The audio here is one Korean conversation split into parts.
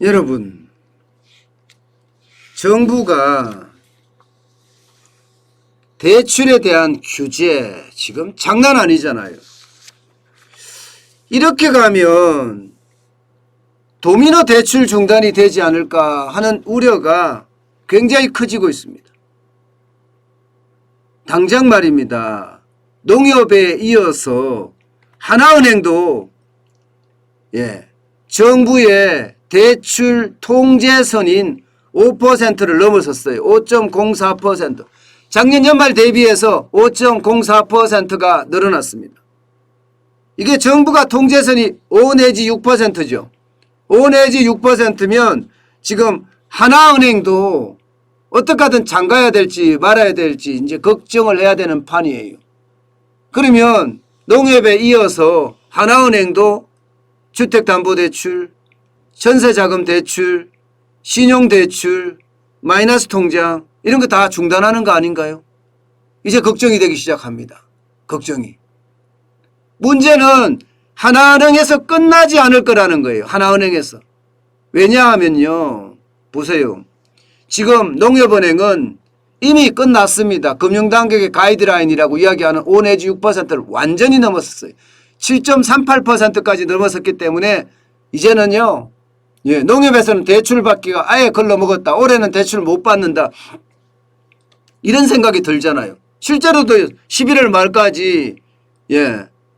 여러분, 정부가 대출에 대한 규제 지금 장난 아니잖아요. 이렇게 가면 도미노 대출 중단이 되지 않을까 하는 우려가 굉장히 커지고 있습니다. 당장 말입니다. 농협에 이어서 하나은행도 정부의 대출 통제선인 5%를 넘어섰어요. 5.04%. 작년 연말 대비해서 5.04%가 늘어났습니다. 이게 정부가 통제선이 5 내지 6%죠. 5 내지 6%면 지금 하나은행도 어떻게 하든 잠가야 될지 말아야 될지 이제 걱정을 해야 되는 판이에요. 그러면 농협에 이어서 하나은행도 주택담보대출, 전세자금대출, 신용대출, 마이너스 통장 이런 거 다 중단하는 거 아닌가요? 이제 걱정이 되기 시작합니다. 걱정이. 문제는 하나은행에서 끝나지 않을 거라는 거예요. 하나은행에서. 왜냐하면요. 보세요. 지금 농협은행은 이미 끝났습니다. 금융당국의 가이드라인이라고 이야기하는 5 내지 6%를 완전히 넘었어요. 7.38%까지 넘었었기 때문에 이제는요. 농협에서는 대출 받기가 아예 걸러먹었다. 올해는 대출 못 받는다. 이런 생각이 들잖아요. 실제로도 11월 말까지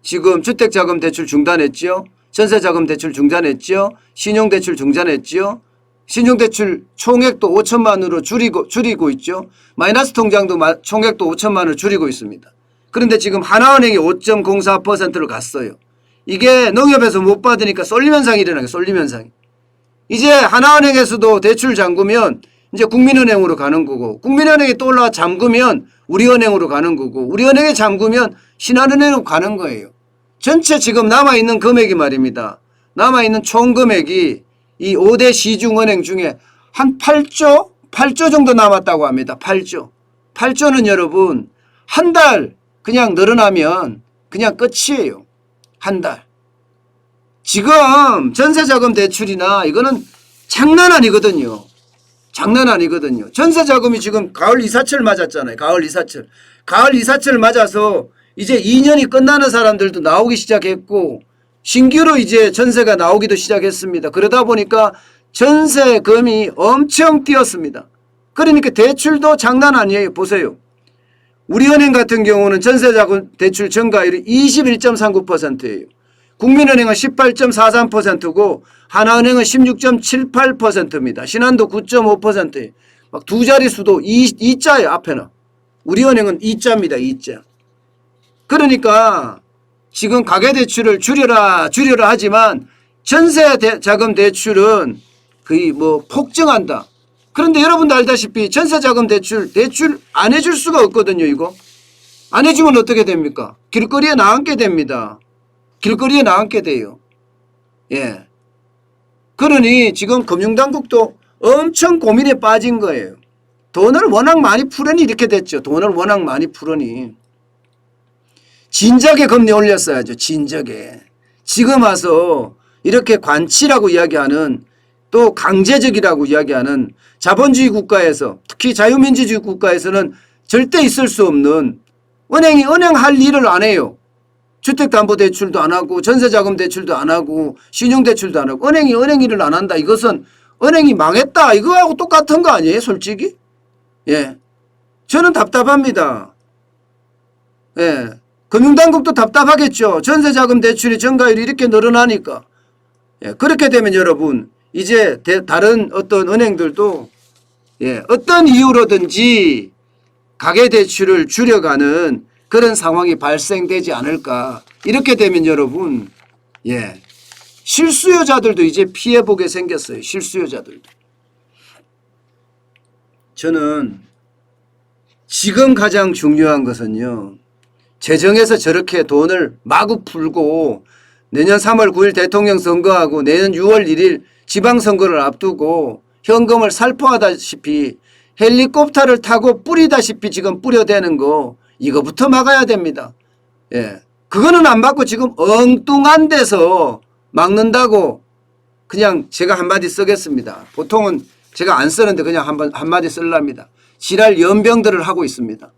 지금 주택자금 대출 중단했죠. 전세자금 대출 중단했죠. 신용대출 중단했죠. 신용대출 총액도 5천만 원으로 줄이고 있죠. 마이너스 통장도 총액도 5천만 원을 줄이고 있습니다. 그런데 지금 하나은행이 5.04%를 갔어요. 이게 농협에서 못 받으니까 쏠림 현상이 일어나요. 쏠림 현상이. 이제 하나은행에서도 대출 잠그면 이제 국민은행으로 가는 거고, 국민은행이 또 올라와 잠그면 우리은행으로 가는 거고, 우리은행에 잠그면 신한은행으로 가는 거예요. 전체 지금 남아있는 금액이 말입니다. 남아있는 총 금액이 이 5대 시중은행 중에 한 8조 정도 남았다고 합니다. 8조. 8조는 여러분 한 달 그냥 늘어나면 그냥 끝이에요. 한 달. 지금 전세자금 대출이나 이거는 장난 아니거든요. 장난 아니거든요. 전세자금이 지금 가을 이사철 맞았잖아요. 가을 이사철. 가을 이사철 맞아서 이제 2년이 끝나는 사람들도 나오기 시작했고 신규로 이제 전세가 나오기도 시작했습니다. 그러다 보니까 전세금이 엄청 뛰었습니다. 그러니까 대출도 장난 아니에요. 보세요. 우리은행 같은 경우는 전세자금 대출 증가율이 21.39%예요. 국민은행은 18.43%고 하나은행은 16.78%입니다. 신한도 9.5%예요. 막 두 자릿수도 2자예요. 앞에는. 우리은행은 2자입니다. 2자. 그러니까 지금 가계대출을 줄여라 하지만 전세자금 대출은 거의 뭐 폭증한다. 그런데 여러분도 알다시피 전세자금 대출 안 해줄 수가 없거든요. 이거 안 해주면 어떻게 됩니까? 길거리에 나앉게 됩니다. 길거리에 나앉게 돼요. 그러니 지금 금융당국도 엄청 고민에 빠진 거예요. 돈을 워낙 많이 풀으니 이렇게 됐죠. 돈을 워낙 많이 풀으니. 진작에 금리 올렸어야죠. 진작에. 지금 와서 이렇게 관치라고 이야기하는 또 강제적이라고 이야기하는 자본주의 국가에서 특히 자유민주주의 국가에서는 절대 있을 수 없는 은행이 은행할 일을 안 해요. 주택담보대출도 안 하고 전세자금 대출도 안 하고 신용대출도 안 하고 은행이 은행 일을 안 한다. 이것은 은행이 망했다. 이거하고 똑같은 거 아니에요? 솔직히. 저는 답답합니다. 금융당국도 답답하겠죠. 전세자금 대출이 증가율이 이렇게 늘어나니까. 그렇게 되면 여러분 이제 다른 어떤 은행들도 어떤 이유로든지 가계대출을 줄여가는 그런 상황이 발생되지 않을까. 이렇게 되면 여러분 실수요자들도 이제 피해보게 생겼어요. 실수요자들도. 저는 지금 가장 중요한 것은요. 재정에서 저렇게 돈을 마구 풀고 내년 3월 9일 대통령 선거하고 내년 6월 1일 지방선거를 앞두고 현금을 살포하다시피 헬리콥터를 타고 뿌리다시피 지금 뿌려대는 거 이거부터 막아야 됩니다. 그거는 안 받고 지금 엉뚱한 데서 막는다고 그냥 제가 한마디 쓰겠습니다. 보통은 제가 안 쓰는데 그냥 한마디 쓰랍니다. 지랄 연병들을 하고 있습니다.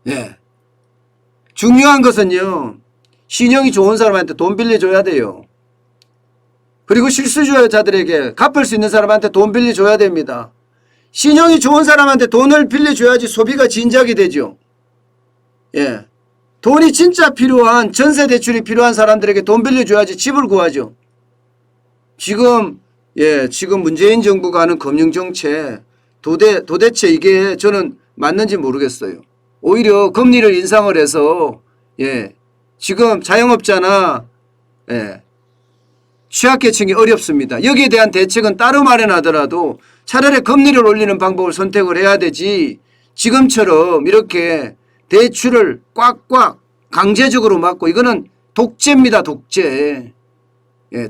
예. 중요한 것은요. 신용이 좋은 사람한테 돈 빌려줘야 돼요. 그리고 실수요자들에게 갚을 수 있는 사람한테 돈 빌려줘야 됩니다. 신용이 좋은 사람한테 돈을 빌려줘야지 소비가 진작이 되죠. 예. 돈이 진짜 필요한 전세 대출이 필요한 사람들에게 돈 빌려줘야지 집을 구하죠. 지금 문재인 정부가 하는 금융정책 도대체 이게 저는 맞는지 모르겠어요. 오히려 금리를 인상을 해서 지금 자영업자나 취약계층이 어렵습니다. 여기에 대한 대책은 따로 마련하더라도 차라리 금리를 올리는 방법을 선택을 해야 되지 지금처럼 이렇게 대출을 꽉꽉 강제적으로 막고 이거는 독재입니다. 독재.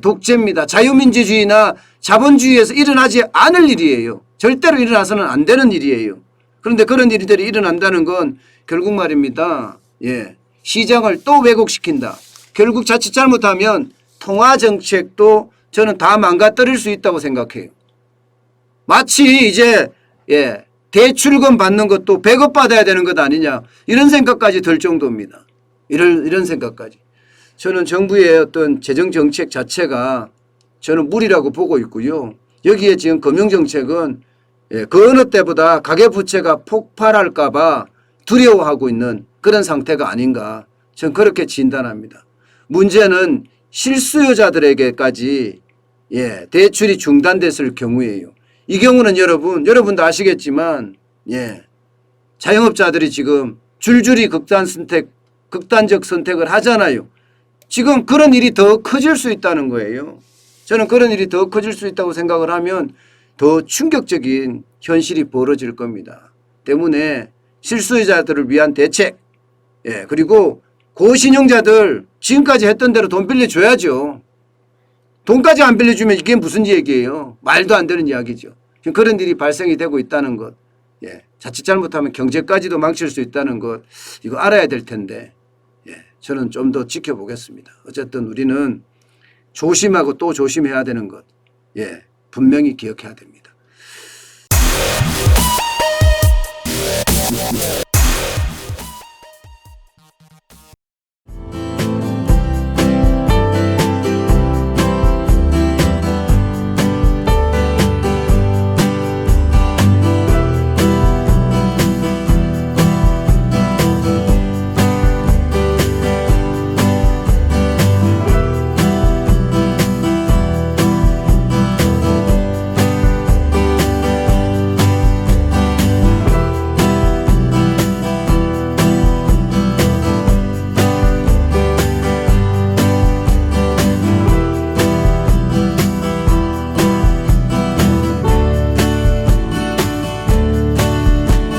독재입니다. 자유민주주의나 자본주의에서 일어나지 않을 일이에요. 절대로 일어나서는 안 되는 일이에요. 그런데 그런 일들이 일어난다는 건 결국 말입니다. 시장을 또 왜곡시킨다. 결국 자칫 잘못하면 통화정책도 저는 다 망가뜨릴 수 있다고 생각해요. 마치 이제 대출금 받는 것도 배급받아야 되는 것 아니냐 이런 생각까지 들 정도입니다. 이런 생각까지. 저는 정부의 어떤 재정정책 자체가 저는 무리라고 보고 있고요. 여기에 지금 금융정책은 그 어느 때보다 가계부채가 폭발할까 봐 두려워하고 있는 그런 상태가 아닌가 저는 그렇게 진단합니다. 문제는 실수요자들에게까지 대출이 중단됐을 경우에요. 이 경우는 여러분도 아시겠지만 자영업자들이 지금 줄줄이 극단적 선택을 하잖아요. 지금 그런 일이 더 커질 수 있다는 거예요. 저는 그런 일이 더 커질 수 있다고 생각을 하면 더 충격적인 현실이 벌어질 겁니다. 때문에 실수요자들을 위한 대책 그리고 고신용자들 지금까지 했던 대로 돈 빌려줘야죠. 돈까지 안 빌려주면 이게 무슨 얘기예요. 말도 안 되는 이야기죠. 지금 그런 일이 발생이 되고 있다는 것. 자칫 잘못하면 경제까지도 망칠 수 있다는 것. 이거 알아야 될 텐데 저는 좀 더 지켜보겠습니다. 어쨌든 우리는 조심하고 또 조심해야 되는 것. 분명히 기억해야 됩니다.